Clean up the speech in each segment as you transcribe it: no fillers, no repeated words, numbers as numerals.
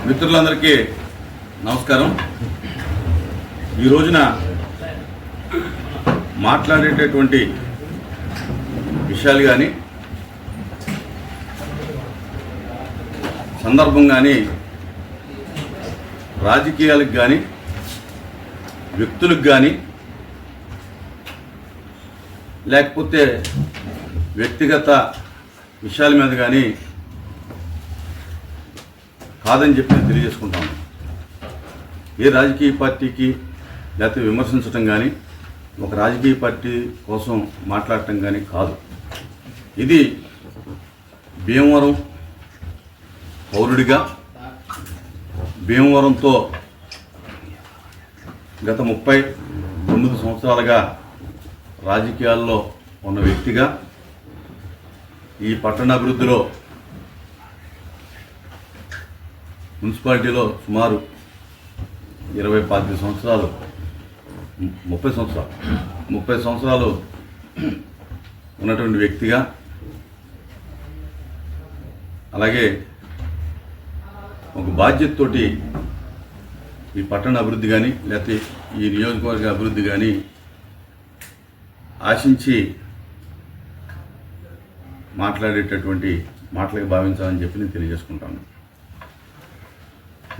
మిత్రులందరికీ నమస్కారం. ఈ రోజున మాట్లాడేటటువంటి విషయాలు కానీ సందర్భం కానీ రాజకీయాలకు కానీ వ్యక్తులకు కానీ లేకపోతే వ్యక్తిగత విషయాల మీద కానీ కాదని చెప్పి నేను తెలియజేసుకుంటాను. ఏ రాజకీయ పార్టీకి లేకపోతే విమర్శించడం కానీ ఒక రాజకీయ పార్టీ కోసం మాట్లాడటం కానీ కాదు. ఇది భీమవరం పౌరుడిగా భీమవరంతో గత 39 సంవత్సరాలుగా రాజకీయాల్లో ఉన్న వ్యక్తిగా ఈ పట్టణాభివృద్ధిలో మున్సిపాలిటీలో సుమారు 20-25 సంవత్సరాలు 30 సంవత్సరాలు ఉన్నటువంటి వ్యక్తిగా, అలాగే ఒక బాధ్యతతోటి ఈ పట్టణ అభివృద్ధి కానీ లేకపోతే ఈ నియోజకవర్గ అభివృద్ధి కానీ ఆశించి మాట్లాడేటటువంటి మాటలకు భావించాలని చెప్పి నేను తెలియజేసుకుంటాను.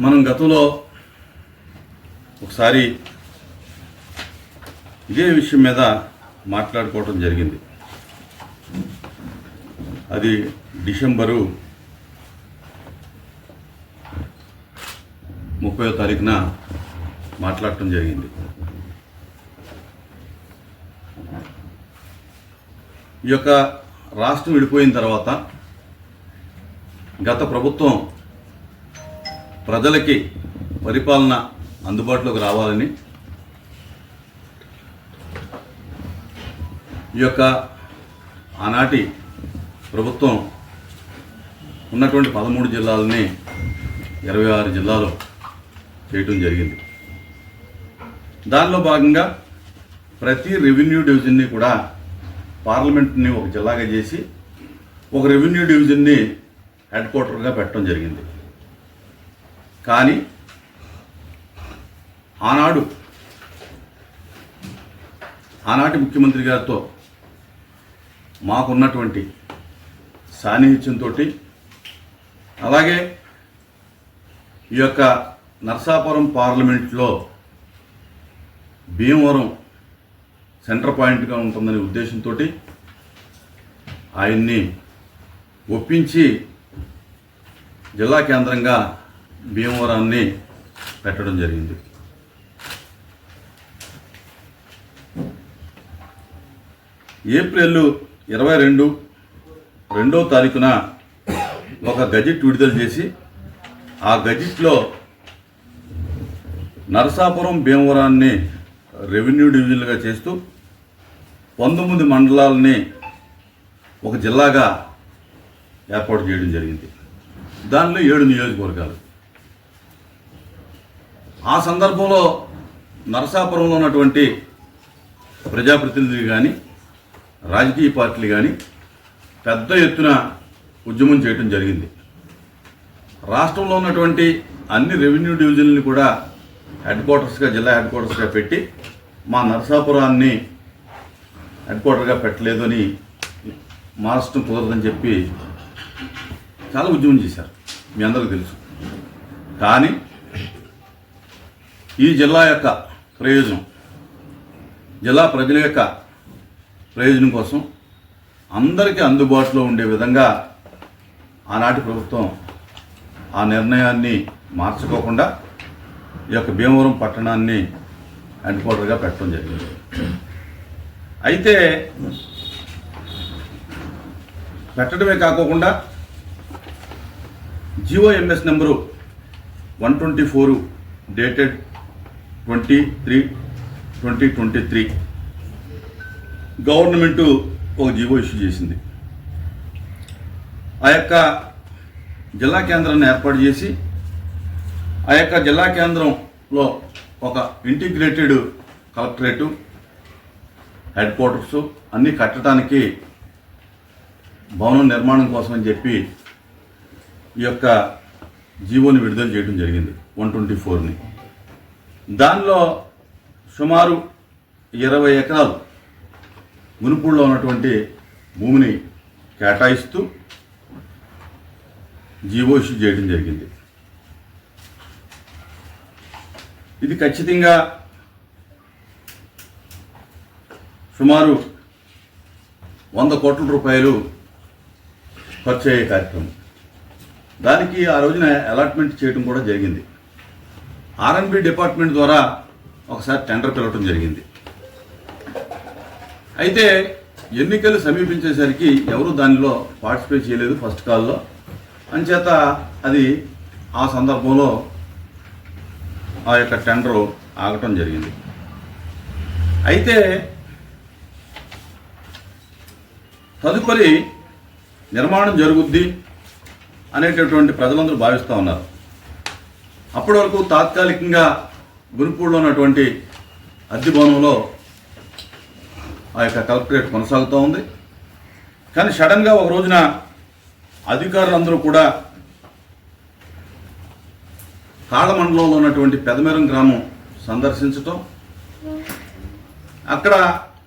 మనం గతంలో ఒకసారి ఇదే విషయం మీద మాట్లాడుకోవటం జరిగింది. అది డిసెంబరు 30వ తారీఖున మాట్లాడటం జరిగింది. ఈ యొక్క రాష్ట్రం విడిపోయిన తర్వాత గత ప్రభుత్వం ప్రజలకి పరిపాలన అందుబాటులోకి రావాలని ఈ యొక్క ఆనాటి ప్రభుత్వం ఉన్నటువంటి 13 జిల్లాలని 26 జిల్లాలు చేయటం జరిగింది. దానిలో భాగంగా ప్రతి రెవెన్యూ డివిజన్ని కూడా పార్లమెంట్ని ఒక జిల్లాగా చేసి ఒక రెవెన్యూ డివిజన్ని హెడ్ క్వార్టర్గా పెట్టడం జరిగింది. కానీ ఆనాటి ముఖ్యమంత్రి గారితో మాకున్నటువంటి సాన్నిహిత్యంతో, అలాగే ఈ యొక్క నరసాపురం పార్లమెంట్లో భీమవరం సెంటర్ పాయింట్గా ఉంటుందనే ఉద్దేశంతో ఆయన్ని ఒప్పించి జిల్లా కేంద్రంగా భీమవరాన్ని పెట్టడం జరిగింది. ఏప్రిల్ 22వ తారీఖున ఒక గజెట్ విడుదల చేసి ఆ గజెట్లో నరసాపురం భీమవరాన్ని రెవెన్యూ డివిజన్లుగా చేస్తూ 19 మండలాలని ఒక జిల్లాగా ఏర్పాటు చేయడం జరిగింది. దానిలో 7 నియోజకవర్గాలు. ఆ సందర్భంలో నరసాపురంలో ఉన్నటువంటి ప్రజాప్రతినిధులు కానీ రాజకీయ పార్టీలు కానీ పెద్ద ఎత్తున ఉద్యమం చేయడం జరిగింది. రాష్ట్రంలో ఉన్నటువంటి అన్ని రెవెన్యూ డివిజన్లని కూడా హెడ్ క్వార్టర్స్గా, జిల్లా హెడ్ క్వార్టర్స్గా పెట్టి మా నరసాపురాన్ని హెడ్ క్వార్టర్గా పెట్టలేదు అని మార్చడం కుదరదని చెప్పి చాలా ఉద్యమం చేశారు, మీ అందరికీ తెలుసు. కానీ ఈ జిల్లా యొక్క ప్రయోజనం, జిల్లా ప్రజల యొక్క ప్రయోజనం కోసం అందరికీ అందుబాటులో ఉండే విధంగా ఆనాటి ప్రభుత్వం ఆ నిర్ణయాన్ని మార్చుకోకుండా ఈ యొక్క భీమవరం పట్టణాన్ని హెడ్ క్వార్టర్గా పెట్టడం జరిగింది. అయితే పెట్టడమే కాకుండా GOMS నెంబరు 124 డేటెడ్ 23/2023 గవర్నమెంటు ఒక జీవో ఇష్యూ చేసింది. ఆ యొక్క జిల్లా కేంద్రాన్ని ఏర్పాటు చేసి ఆ యొక్క జిల్లా కేంద్రంలో ఒక ఇంటిగ్రేటెడ్ కలెక్టరేటు, హెడ్ క్వార్టర్స్ అన్నీ కట్టడానికి భవనం నిర్మాణం కోసం అని చెప్పి ఈ యొక్క జీవోని విడుదల చేయడం జరిగింది 124ని. దానిలో సుమారు 20 ఎకరాలు గునుపూడిలో ఉన్నటువంటి భూమిని కేటాయిస్తూ జీవో ఇష్యూ చేయడం జరిగింది. ఇది ఖచ్చితంగా సుమారు 100 కోట్ల రూపాయలు ఖర్చు అయ్యే కార్యక్రమం. దానికి ఆ రోజున అలాట్మెంట్ చేయడం కూడా జరిగింది. ఆర్ఎన్బి డిపార్ట్మెంట్ ద్వారా ఒకసారి టెండర్ పిలవటం జరిగింది. అయితే ఎన్నికలు సమీపించేసరికి ఎవరు దానిలో పార్టిసిపేట్ చేయలేదు ఫస్ట్ కాల్లో. అంచేత అది ఆ సందర్భంలో ఆ యొక్క టెండరు ఆగటం జరిగింది. అయితే తదుపరి నిర్మాణం జరుగుద్ది అనేటటువంటి ప్రజలందరూ భావిస్తూ ఉన్నారు. అప్పటి వరకు తాత్కాలికంగా గునుపూడిలో ఉన్నటువంటి అద్దె భవనంలో ఆ యొక్క కలెక్టరేట్ కొనసాగుతూ ఉంది. కానీ సడన్గా ఒక రోజున అధికారులందరూ కూడా కాళ్ళ మండలంలో ఉన్నటువంటి పెదమెరం గ్రామం సందర్శించటం, అక్కడ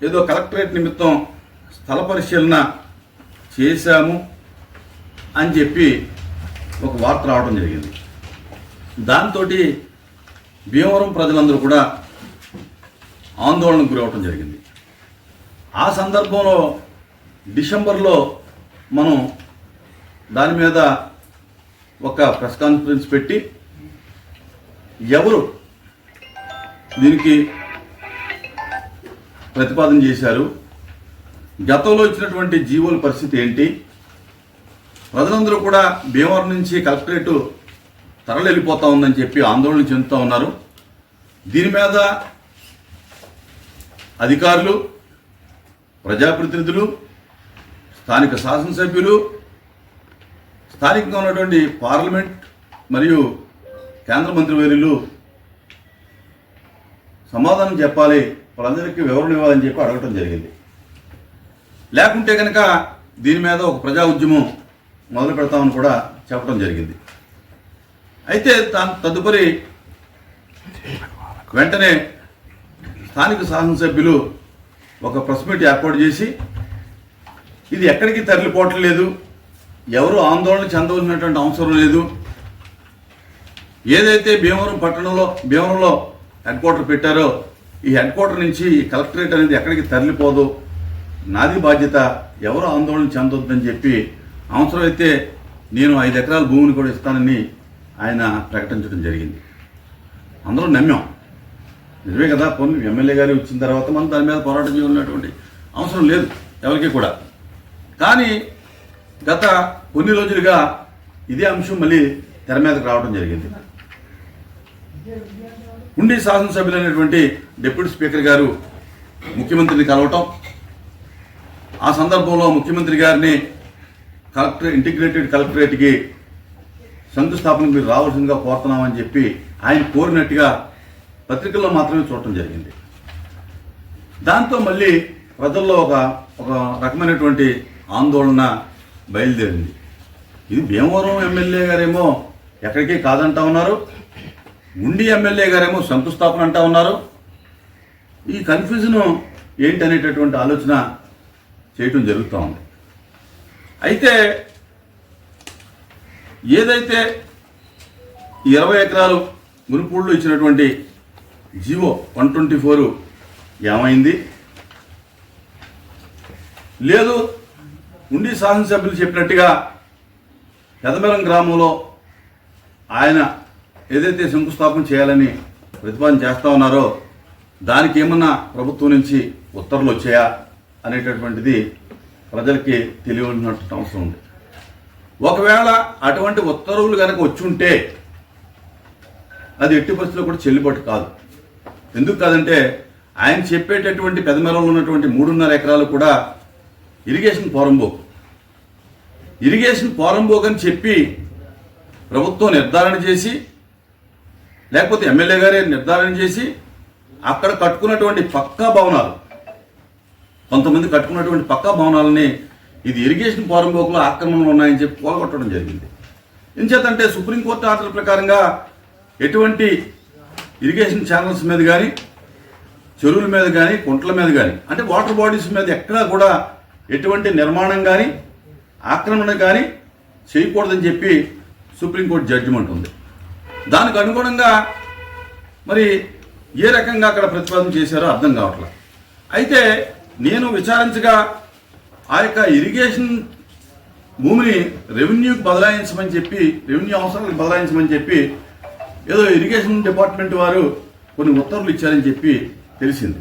ఏదో కలెక్టరేట్ నిమిత్తం స్థల పరిశీలన చేశాము అని చెప్పి ఒక వార్త రావడం జరిగింది. దాంతో భీమవరం ప్రజలందరూ కూడా ఆందోళనకు గురవటం జరిగింది. ఆ సందర్భంలో డిసెంబర్లో మనం దాని మీద ఒక ప్రెస్ కాన్ఫరెన్స్ పెట్టి ఎవరు దీనికి ప్రతిపాదన చేశారు, గతంలో ఇచ్చినటువంటి జీవోల పరిస్థితి ఏంటి, ప్రజలందరూ కూడా భీమవరం నుంచి కలెక్టరేట్ తరలి వెళ్ళిపోతా ఉందని చెప్పి ఆందోళన చెందుతూ ఉన్నారు. దీని మీద అధికారులు, ప్రజాప్రతినిధులు, స్థానిక శాసనసభ్యులు, స్థానికంగా ఉన్నటువంటి పార్లమెంట్ మరియు కేంద్ర మంత్రివర్యులు సమాధానం చెప్పాలి, ప్రజలకి వివరణ ఇవ్వాలని చెప్పి అడగటం జరిగింది. లేకుంటే కనుక దీని మీద ఒక ప్రజా ఉద్యమం మొదలు పెడతామని కూడా చెప్పడం జరిగింది. అయితే తదుపరి వెంటనే స్థానిక శాసనసభ్యులు ఒక ప్రెస్ మీట్ ఏర్పాటు చేసి ఇది ఎక్కడికి తరలిపోవటం లేదు, ఎవరు ఆందోళన చెందవలసినటువంటి అవసరం లేదు, ఏదైతే భీమవరంలో హెడ్ క్వార్టర్ పెట్టారో ఈ హెడ్ క్వార్టర్ నుంచి కలెక్టరేట్ అనేది ఎక్కడికి తరలిపోదు, నాది బాధ్యత, ఎవరు ఆందోళన చెందొద్దని చెప్పి అవసరమైతే నేను 5 ఎకరాల భూమిని కూడా ఇస్తానని ఆయన ప్రకటించడం జరిగింది. అందరూ నమ్మాం, నిజమే కదా, పోనీ ఎమ్మెల్యే గారు ఇచ్చిన తర్వాత మనం దాని మీద పోరాటం చేయాలన్నటువంటి అవసరం లేదు ఎవరికి కూడా. కానీ గత కొన్ని రోజులుగా ఇదే అంశం మళ్ళీ తెర మీదకు రావడం జరిగింది. ఉండి శాసనసభ్యులైనటువంటి డిప్యూటీ స్పీకర్ గారు ముఖ్యమంత్రిని కలవటం, ఆ సందర్భంలో ముఖ్యమంత్రి గారిని ఇంటిగ్రేటెడ్ కలెక్టరేట్కి శంకుస్థాపనకు మీరు రావాల్సిందిగా కోరుతున్నామని చెప్పి ఆయన కోరినట్టుగా పత్రికల్లో మాత్రమే చూడటం జరిగింది. దాంతో మళ్ళీ ప్రజల్లో ఒక రకమైనటువంటి ఆందోళన బయలుదేరింది. ఇది భీమవరం ఎమ్మెల్యే గారేమో ఎక్కడికి కాదంటా ఉన్నారు, ఉండి ఎమ్మెల్యే గారేమో శంకుస్థాపన అంటా ఉన్నారు. ఈ కన్ఫ్యూజన్ ఏంటనేటటువంటి ఆలోచన చేయటం జరుగుతూ ఉంది. అయితే ఏదైతే 20 ఎకరాలు గునుపూడిలో ఇచ్చినటువంటి జీవో 124 ఏమైంది, లేదు ఉండి శాసనసభ్యులు చెప్పినట్టుగా పెదమెరం గ్రామంలో ఆయన ఏదైతే శంకుస్థాపన చేయాలని ప్రతిపాదన చేస్తూ ఉన్నారో దానికి ఏమన్నా ప్రభుత్వం నుంచి ఉత్తర్వులు వచ్చాయా అనేటటువంటిది ప్రజలకి తెలియవలసినటువంటి అవసరం ఉంది. ఒకవేళ అటువంటి ఉత్తర్వులు కనుక వచ్చి ఉంటే అది ఎట్టి పరిస్థితుల్లో కూడా చెల్లుబాటు కాదు. ఎందుకు కాదంటే ఆయన చెప్పేటటువంటి పెదమెరంలో ఉన్నటువంటి 3.5 ఎకరాలు కూడా ఇరిగేషన్ పోరంబోక్ అని చెప్పి ప్రభుత్వం నిర్ధారణ చేసి, లేకపోతే ఎమ్మెల్యే గారే నిర్ధారణ చేసి అక్కడ కట్టుకున్నటువంటి పక్కా భవనాలు, కొంతమంది కట్టుకున్నటువంటి పక్కా భవనాలని ఇది ఇరిగేషన్ పోరంబోకులో ఆక్రమణలు ఉన్నాయని చెప్పి పోగొట్టడం జరిగింది. ఎంచేతంటే సుప్రీంకోర్టు ఆర్డర్ ప్రకారంగా ఎటువంటి ఇరిగేషన్ ఛానల్స్ మీద కానీ, చెరువుల మీద కానీ, కుంటల మీద కానీ, అంటే వాటర్ బాడీస్ మీద ఎక్కడా కూడా ఎటువంటి నిర్మాణం కానీ, ఆక్రమణ కానీ చేయకూడదని చెప్పి సుప్రీంకోర్టు జడ్జిమెంట్ ఉంది. దానికి అనుగుణంగా మరి ఏ రకంగా అక్కడ ప్రతిపాదన చేశారో అర్థం కావట్లేదు. అయితే నేను విచారించగా ఆ యొక్క ఇరిగేషన్ భూమిని రెవెన్యూకి బదలాయించమని చెప్పి, రెవెన్యూ అవసరాలకు బదలాయించమని చెప్పి ఏదో ఇరిగేషన్ డిపార్ట్మెంట్ వారు కొన్ని ఉత్తర్వులు ఇచ్చారని చెప్పి తెలిసింది.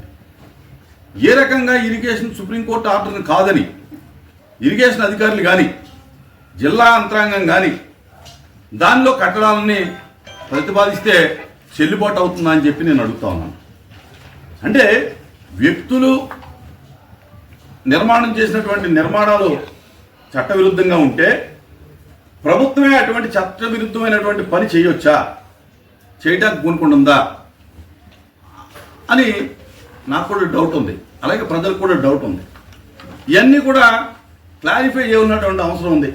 ఏ రకంగా ఇరిగేషన్ సుప్రీంకోర్టు ఆర్డర్ని కాదని ఇరిగేషన్ అధికారులు కానీ, జిల్లా యంత్రాంగం కానీ దానిలో కట్టడాలని ప్రతిపాదిస్తే చెల్లుబాటు అవుతుందా అని చెప్పి నేను అడుగుతా ఉన్నాను. అంటే వ్యక్తులు నిర్మాణం చేసినటువంటి నిర్మాణాలు చట్టవిరుద్ధంగా ఉంటే ప్రభుత్వమే అటువంటి చట్టవిరుద్ధమైనటువంటి పని చేయొచ్చా, చేయడానికి పూనుకుంటుందా అని నాకు కూడా డౌట్ ఉంది. అలాగే ప్రజలకు కూడా డౌట్ ఉంది. ఇవన్నీ కూడా క్లారిఫై చేయనటువంటి అవసరం ఉంది.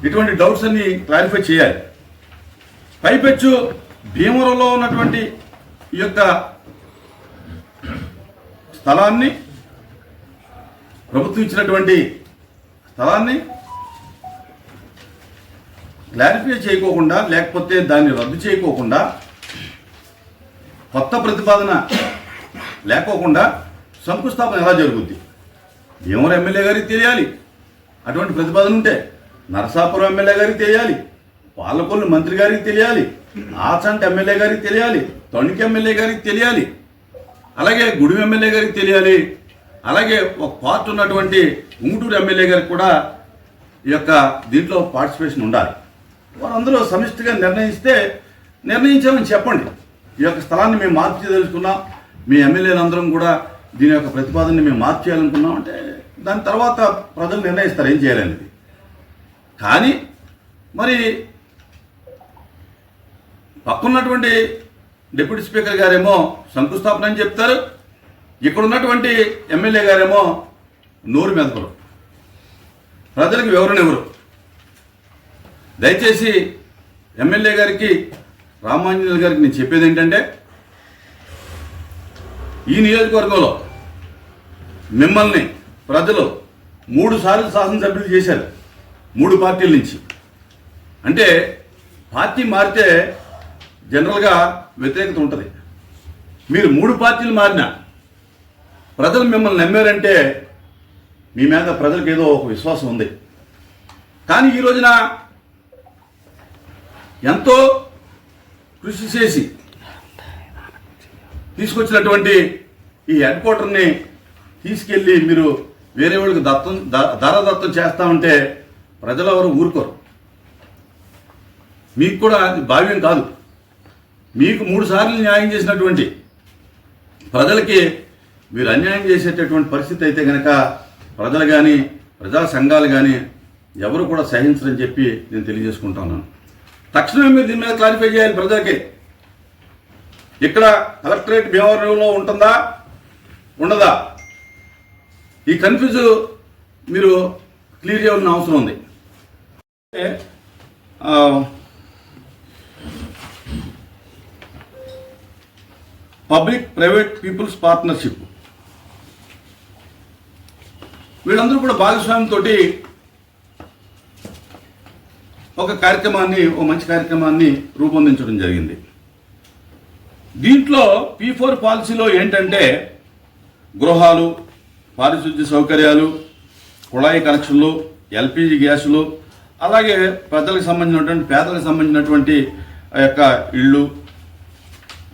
ఇటువంటి డౌట్స్ అన్ని క్లారిఫై చేయాలి. పైపెచ్చు భీమవరంలో ఉన్నటువంటి ఈ యొక్క స్థలాన్ని, ప్రభుత్వం ఇచ్చినటువంటి స్థలాన్ని క్లారిఫై చేయకోకుండా, లేకపోతే దాన్ని రద్దు చేయకోకుండా, కొత్త ప్రతిపాదన లేకోకుండా శంకుస్థాపన ఎలా జరుగుద్ది? భీమవరం ఎమ్మెల్యే గారికి తెలియాలి అటువంటి ప్రతిపాదన ఉంటే, నరసాపురం ఎమ్మెల్యే గారికి తెలియాలి, పాలకొల్లు మంత్రి గారికి తెలియాలి, ఆచంట ఎమ్మెల్యే గారికి తెలియాలి, తణుకు ఎమ్మెల్యే గారికి తెలియాలి, అలాగే గుడి ఎమ్మెల్యే గారికి తెలియాలి, అలాగే ఒక పార్ట్ ఉన్నటువంటి ఉంగుటూరు ఎమ్మెల్యే గారికి కూడా ఈ యొక్క దీంట్లో పార్టిసిపేషన్ ఉండాలి. వారందరూ సమిష్టిగా నిర్ణయించామని చెప్పండి. ఈ యొక్క స్థలాన్ని మేము మార్పు చేయదలుచుకున్నాం, మీ ఎమ్మెల్యేలందరం కూడా దీని యొక్క ప్రతిపాదనని మేము మార్పు చేయాలనుకున్నాం అంటే దాని తర్వాత ప్రజలు నిర్ణయిస్తారు ఏం చేయాలనేది. కానీ మరి పక్కన్నటువంటి డిప్యూటీ స్పీకర్ గారేమో శంకుస్థాపన అని చెప్తారు, ఇక్కడ ఉన్నటువంటి ఎమ్మెల్యే గారేమో నోరు మెదపరు, ప్రజలకు వివరణ ఇవ్వరు. దయచేసి ఎమ్మెల్యే గారికి, రామాంజనేయులు గారికి నేను చెప్పేది ఏంటంటే, ఈ నియోజకవర్గంలో మిమ్మల్ని ప్రజలు 3 సార్లు శాసనసభ్యులు చేశారు 3 పార్టీల నుంచి. అంటే పార్టీ మారితే జనరల్గా వ్యతిరేకత ఉంటుంది. మీరు 3 పార్టీలు మారినా ప్రజలు మిమ్మల్ని నమ్మారంటే మీ మీద ప్రజలకు ఏదో ఒక విశ్వాసం ఉంది. కానీ ఈ రోజున ఎంతో కృషి చేసి తీసుకొచ్చినటువంటి ఈ హెడ్ క్వార్టర్ని తీసుకెళ్ళి మీరు వేరే వాళ్ళకి దారదత్తం చేస్తామంటే ప్రజలు ఎవరు ఊరుకోరు. మీకు కూడా అది భావ్యం కాదు. మీకు 3 సార్లు న్యాయం చేసినటువంటి ప్రజలకి మీరు అన్యాయం చేసేటటువంటి పరిస్థితి అయితే కనుక ప్రజలు కానీ, ప్రజా సంఘాలు కానీ ఎవరు కూడా సహించరని చెప్పి నేను తెలియజేసుకుంటున్నాను. తక్షణమే మీరు దీని మీద క్లారిఫై చేయాలి ప్రజలకి. ఇక్కడ కలెక్టరేట్ భీమవరంలో ఉంటుందా, ఉండదా? ఈ కన్ఫ్యూజ్ మీరు క్లియర్ చేయాల్సిన అవసరం ఉంది. పబ్లిక్ ప్రైవేట్ పీపుల్స్ పార్ట్నర్షిప్, వీళ్ళందరూ కూడా భాగస్వామ్యంతో ఒక కార్యక్రమాన్ని, ఒక మంచి కార్యక్రమాన్ని రూపొందించడం జరిగింది. దీంట్లో P4 పాలసీలో ఏంటంటే గృహాలు, పారిశుద్ధ్య సౌకర్యాలు, కుళాయి కనెక్షన్లు, LPG గ్యాసులు, అలాగే ప్రజలకు సంబంధించినటువంటి, పేదలకు సంబంధించినటువంటి ఆ యొక్క ఇళ్ళు,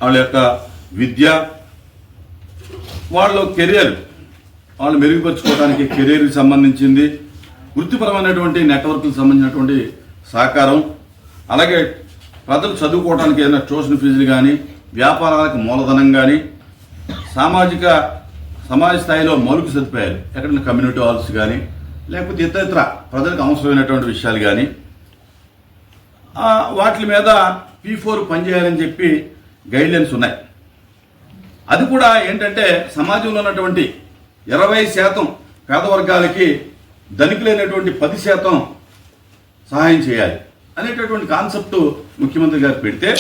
వాళ్ళ యొక్క విద్య, వాళ్ళ కెరియర్, వాళ్ళు మెరుగుపరుచుకోవడానికి కెరీర్కి సంబంధించింది, వృత్తిపరమైనటువంటి నెట్వర్క్కి సంబంధించినటువంటి సహకారం, అలాగే ప్రజలు చదువుకోవడానికి ఏదైనా ట్యూషన్ ఫీజులు కానీ, వ్యాపారాలకు మూలధనం కానీ, సమాజ స్థాయిలో మౌలిక సదుపాయాలు, ఎక్కడైనా కమ్యూనిటీ హాల్స్ కానీ, లేకపోతే ఇతర ప్రజలకు అవసరమైనటువంటి విషయాలు కానీ, వాటి మీద P4 పనిచేయాలని చెప్పి గైడ్లైన్స్ ఉన్నాయి. అది కూడా ఏంటంటే సమాజంలో ఉన్నటువంటి 20% పేద వర్గాలకి, ధనికులైనటువంటి 10% సహాయం చేయాలి. అనేటటువంటి కాన్సెప్ట్ ముఖ్యమంత్రి గారు పెడితే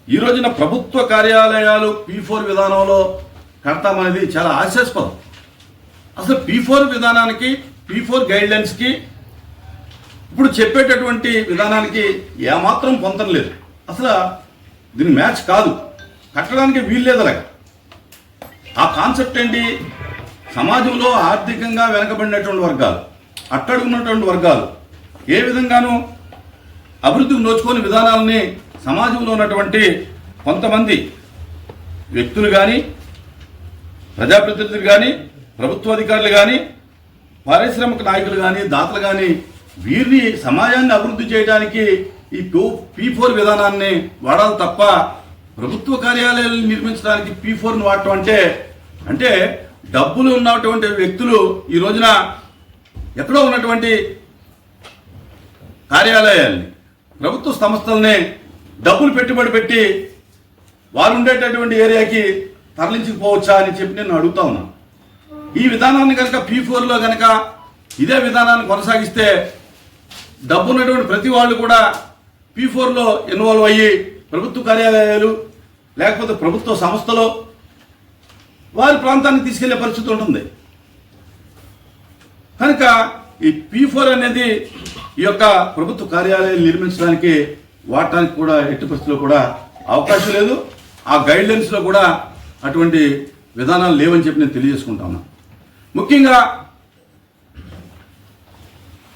ఈ రోజున ప్రభుత్వ కార్యాలయాలు P4 విధానంలో కడతామనేది చాలా హాస్యాస్పదం. అసలు P4 విధానానికి P4 గైడ్లైన్స్కి ఇప్పుడు చెప్పేటటువంటి విధానానికి ఏమాత్రం పొంతం లేదు. అసలు దీని మ్యాచ్ కాదు, కట్టడానికి వీల్లేదు. అలాగే ఆ కాన్సెప్ట్ ఏంటి? సమాజంలో ఆర్థికంగా వెనకబడినటువంటి వర్గాలు, అట్టడుగున్నటువంటి వర్గాలు ఏ విధంగానూ అభివృద్ధికి నోచుకోని విధానాలని సమాజంలో ఉన్నటువంటి కొంతమంది వ్యక్తులు కానీ, ప్రజాప్రతినిధులు కానీ, ప్రభుత్వాధికారులు కానీ, పారిశ్రామిక నాయకులు కానీ, దాతలు కానీ వీరిని సమాజాన్ని అభివృద్ధి చేయడానికి ఈ P4 విధానాన్ని వాడాలి తప్ప ప్రభుత్వ కార్యాలయాలను నిర్మించడానికి P4ను వాడటం అంటే డబ్బులు ఉన్నటువంటి వ్యక్తులు ఈ రోజున ఎక్కడో ఉన్నటువంటి కార్యాలయాల్ని, ప్రభుత్వ సంస్థల్ని డబ్బులు పెట్టుబడి పెట్టి వారు ఉండేటటువంటి ఏరియాకి తరలించుకుపోవచ్చా అని చెప్పి నేను అడుగుతా ఉన్నాను. ఈ విధానాన్ని కనుక P4లో కనుక ఇదే విధానాన్ని కొనసాగిస్తే డబ్బు ఉన్నటువంటి ప్రతి వాళ్ళు కూడా P4లో ఇన్వాల్వ్ అయ్యి ప్రభుత్వ కార్యాలయాలు లేకపోతే ప్రభుత్వ సంస్థలో వారి ప్రాంతానికి తీసుకెళ్లే పరిస్థితి ఉంటుంది. కనుక ఈ P4 అనేది ఈ యొక్క ప్రభుత్వ కార్యాలయాలు నిర్మించడానికి వాడటానికి కూడా ఎట్టి పరిస్థితుల్లో కూడా అవకాశం లేదు. ఆ గైడ్లైన్స్లో కూడా అటువంటి విధానాలు లేవని చెప్పి నేను తెలియజేసుకుంటాను. ముఖ్యంగా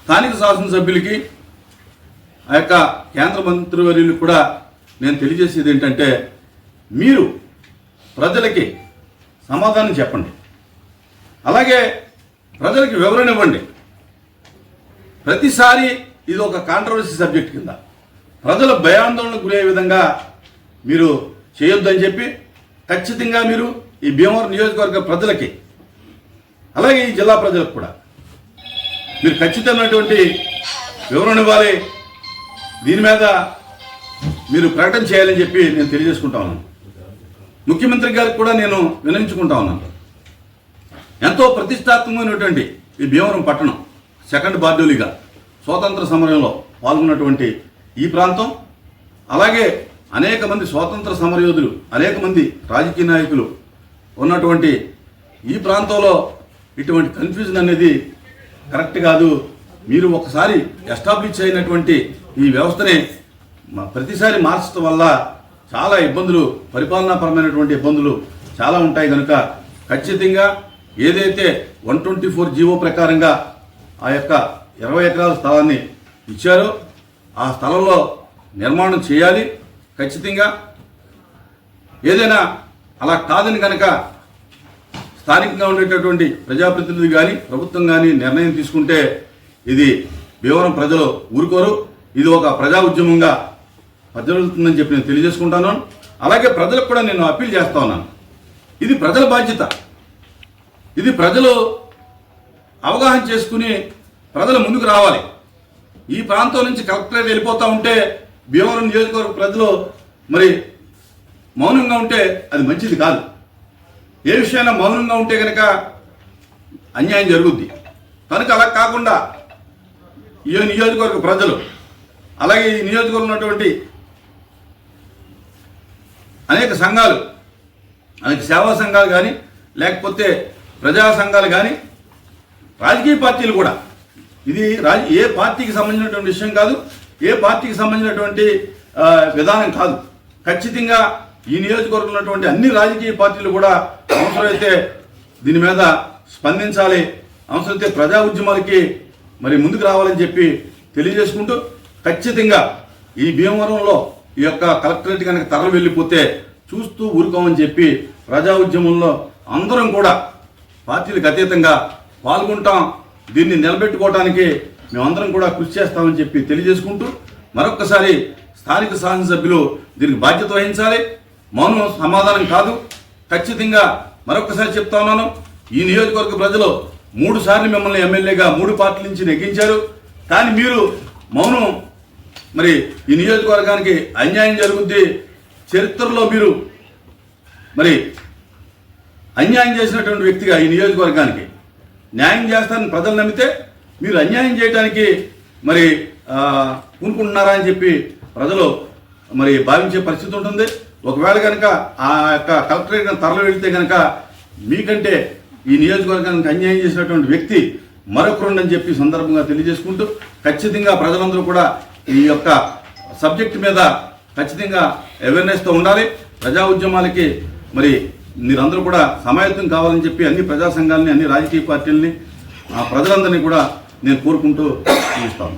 స్థానిక శాసనసభ్యులకి ఆ యొక్క కేంద్ర మంత్రివర్యులకు కూడా నేను తెలియజేసేది ఏంటంటే, మీరు ప్రజలకి సమాధానం చెప్పండి, అలాగే ప్రజలకి వివరణ ఇవ్వండి. ప్రతిసారి ఇది ఒక కాంట్రవర్సీ సబ్జెక్ట్ కింద ప్రజల భయాందోళనకు గురయ్యే విధంగా మీరు చేయొద్దని చెప్పి ఖచ్చితంగా మీరు ఈ భీమవరం నియోజకవర్గ ప్రజలకి అలాగే ఈ జిల్లా ప్రజలకు కూడా మీరు ఖచ్చితమైనటువంటి వివరణ ఇవ్వాలి. దీని మీద మీరు ప్రకటన చేయాలని చెప్పి నేను తెలియజేసుకుంటా ఉన్నాను. ముఖ్యమంత్రి గారికి కూడా నేను విన్నవించుకుంటా ఉన్నాను. ఎంతో ప్రతిష్టాత్మకమైనటువంటి ఈ భీమవరం పట్టణం సెకండ్ బార్డోలీగా స్వాతంత్ర సమరంలో పాల్గొన్నటువంటి ఈ ప్రాంతం, అలాగే అనేక మంది స్వాతంత్ర సమరయోధులు, అనేక మంది రాజకీయ నాయకులు ఉన్నటువంటి ఈ ప్రాంతంలో ఇటువంటి కన్ఫ్యూజన్ అనేది కరెక్ట్ కాదు. మీరు ఒకసారి ఎస్టాబ్లిష్ అయినటువంటి ఈ వ్యవస్థని ప్రతిసారి మార్చడం వల్ల చాలా ఇబ్బందులు, పరిపాలనాపరమైనటువంటి ఇబ్బందులు చాలా ఉంటాయి. కనుక ఖచ్చితంగా ఏదైతే 124 జీవో ప్రకారంగా ఆ యొక్క 20 ఎకరాల స్థలాన్ని ఇచ్చారో ఆ స్థలంలో నిర్మాణం చేయాలి. ఖచ్చితంగా ఏదైనా అలా కాదని కనుక స్థానికంగా ఉండేటటువంటి ప్రజాప్రతినిధులు కానీ ప్రభుత్వం కానీ నిర్ణయం తీసుకుంటే ఇది భీమవరం ప్రజలు ఊరుకోరు. ఇది ఒక ప్రజా ఉద్యమంగా ప్రజలుతుందని చెప్పి నేను తెలియజేసుకుంటాను. అలాగే ప్రజలకు కూడా నేను అప్పీల్ చేస్తా ఉన్నాను. ఇది ప్రజల బాధ్యత. ఇది ప్రజలు అవగాహన చేసుకుని ప్రజలు ముందుకు రావాలి. ఈ ప్రాంతం నుంచి కలెక్టరేట్ వెళ్ళిపోతూ ఉంటే భీమవరం నియోజకవర్గ ప్రజలు మరి మౌనంగా ఉంటే అది మంచిది కాదు. ఏ విషయాన్ని మౌనంగా ఉంటే కనుక అన్యాయం జరుగుద్ది. కనుక అలా కాకుండా ఈ నియోజకవర్గ ప్రజలు అలాగే ఈ నియోజకవర్గంలో ఉన్నటువంటి అనేక సంఘాలు, అనేక సేవా సంఘాలు కానీ లేకపోతే ప్రజా సంఘాలు కానీ రాజకీయ పార్టీలు కూడా, ఇది ఏ పార్టీకి సంబంధించినటువంటి విషయం కాదు, ఏ పార్టీకి సంబంధించినటువంటి విధానం కాదు. ఖచ్చితంగా ఈ నియోజకవర్గంలో ఉన్నటువంటి అన్ని రాజకీయ పార్టీలు కూడా అవసరమైతే దీని మీద స్పందించాలి, అవసరమైతే ప్రజా ఉద్యమాలకి మరి ముందుకు రావాలని చెప్పి తెలియజేసుకుంటూ, ఖచ్చితంగా ఈ భీమవరంలో ఈ యొక్క కలెక్టరేట్ కనుక తరలి వెళ్ళిపోతే చూస్తూ ఊరుకోమని చెప్పి ప్రజా ఉద్యమంలో అందరం కూడా పార్టీలకు అతీతంగా పాల్గొంటాం. దీన్ని నిలబెట్టుకోవడానికి మేమందరం కూడా కృషి చేస్తామని చెప్పి తెలియజేసుకుంటూ, మరొక్కసారి స్థానిక శాసనసభ్యులు దీనికి బాధ్యత వహించాలి. మౌనం సమాధానం కాదు. ఖచ్చితంగా మరొక్కసారి చెప్తా ఉన్నాను, ఈ నియోజకవర్గ ప్రజలు 3 సార్లు మిమ్మల్ని ఎమ్మెల్యేగా 3 పార్టీల నుంచి నెగ్గించారు. కానీ మీరు మౌనం, మరి ఈ నియోజకవర్గానికి అన్యాయం జరుగుద్ది, చరిత్రలో మీరు మరి అన్యాయం చేసినటువంటి వ్యక్తిగా ఈ నియోజకవర్గానికి న్యాయం చేస్తారని ప్రజలు నమ్మితే మీరు అన్యాయం చేయడానికి మరి పూనుకుంటున్నారా అని చెప్పి ప్రజలు మరి భావించే పరిస్థితి ఉంటుంది. ఒకవేళ కనుక ఆ యొక్క కలెక్టరేట్ తరలి వెళితే కనుక మీకంటే ఈ నియోజకవర్గానికి అన్యాయం చేసినటువంటి వ్యక్తి మరొకరుండని చెప్పి సందర్భంగా తెలియజేసుకుంటూ ఖచ్చితంగా ప్రజలందరూ కూడా ఈ యొక్క సబ్జెక్ట్ మీద ఖచ్చితంగా అవేర్నెస్తో ఉండాలి. ప్రజా ఉద్యమాలకి మరి మీరందరూ కూడా సమాయత్తం కావాలని చెప్పి అన్ని ప్రజా సంఘాలని, అన్ని రాజకీయ పార్టీలని, ప్రజలందరినీ కూడా నేను కోరుకుంటూ చూస్తాను.